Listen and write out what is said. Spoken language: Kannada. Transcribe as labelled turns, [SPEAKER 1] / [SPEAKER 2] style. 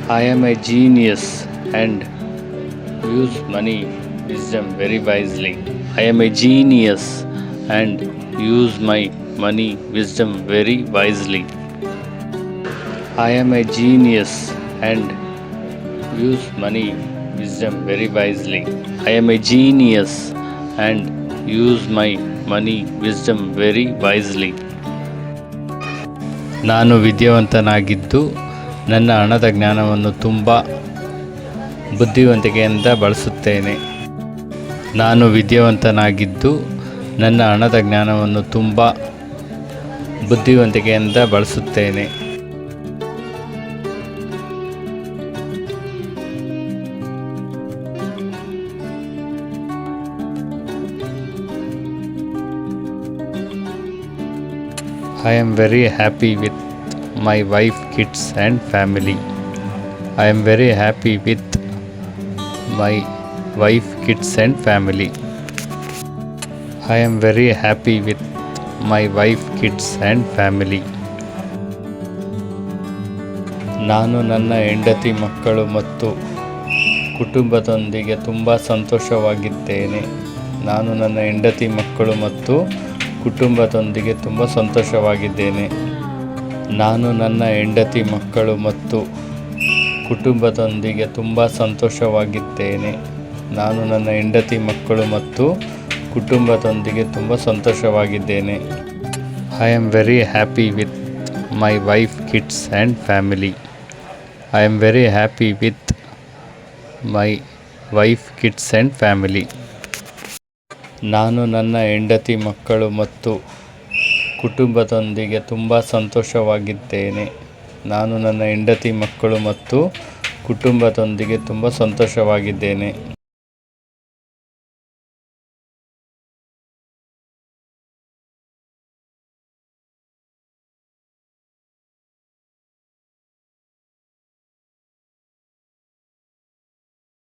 [SPEAKER 1] I am a genius and use money wisdom very wisely. I am a genius and use my money wisdom very wisely. I am a genius and use money wisdom very wisely. I am a genius and use my money wisdom very wisely. ನಾನು ವಿದ್ಯಾವಂತನಾಗಿದ್ದು ನನ್ನ ಹಣದ ಜ್ಞಾನವನ್ನು ತುಂಬ ಬುದ್ಧಿವಂತಿಕೆಯಿಂದ ಬಳಸುತ್ತೇನೆ. ನಾನು ವಿದ್ಯಾವಂತನಾಗಿದ್ದು ನನ್ನ ಹಣದ ಜ್ಞಾನವನ್ನು ತುಂಬ ಬುದ್ಧಿವಂತಿಕೆಯಿಂದ ಬಳಸುತ್ತೇನೆ. I am very happy with my wife, kids and family. I am very happy with my wife, kids and family. I am very happy with my wife, kids and family. ನಾನು ನನ್ನ ಹೆಂಡತಿ ಮಕ್ಕಳು ಮತ್ತು ಕುಟುಂಬದೊಂದಿಗೆ ತುಂಬ ಸಂತೋಷವಾಗಿದ್ದೇನೆ. ನಾನು ನನ್ನ ಹೆಂಡತಿ ಮಕ್ಕಳು ಮತ್ತು ಕುಟುಂಬದೊಂದಿಗೆ ತುಂಬ ಸಂತೋಷವಾಗಿದ್ದೇನೆ. ನಾನು ನನ್ನ ಹೆಂಡತಿ ಮಕ್ಕಳು ಮತ್ತು ಕುಟುಂಬದೊಂದಿಗೆ ತುಂಬ ಸಂತೋಷವಾಗಿದ್ದೇನೆ. ನಾನು ನನ್ನ ಹೆಂಡತಿ ಮಕ್ಕಳು ಮತ್ತು ಕುಟುಂಬದೊಂದಿಗೆ ತುಂಬ ಸಂತೋಷವಾಗಿದ್ದೇನೆ. I am very happy with my wife, kids and family. I am very happy with my wife, kids and family. ನಾನು ನನ್ನ ಹೆಂಡತಿ ಮಕ್ಕಳು ಮತ್ತು ಕುಟುಂಬದೊಂದಿಗೆ ತುಂಬ ಸಂತೋಷವಾಗಿದ್ದೇನೆ. ನಾನು ನನ್ನ ಹೆಂಡತಿ ಮಕ್ಕಳು ಮತ್ತು ಕುಟುಂಬದೊಂದಿಗೆ ತುಂಬ ಸಂತೋಷವಾಗಿದ್ದೇನೆ.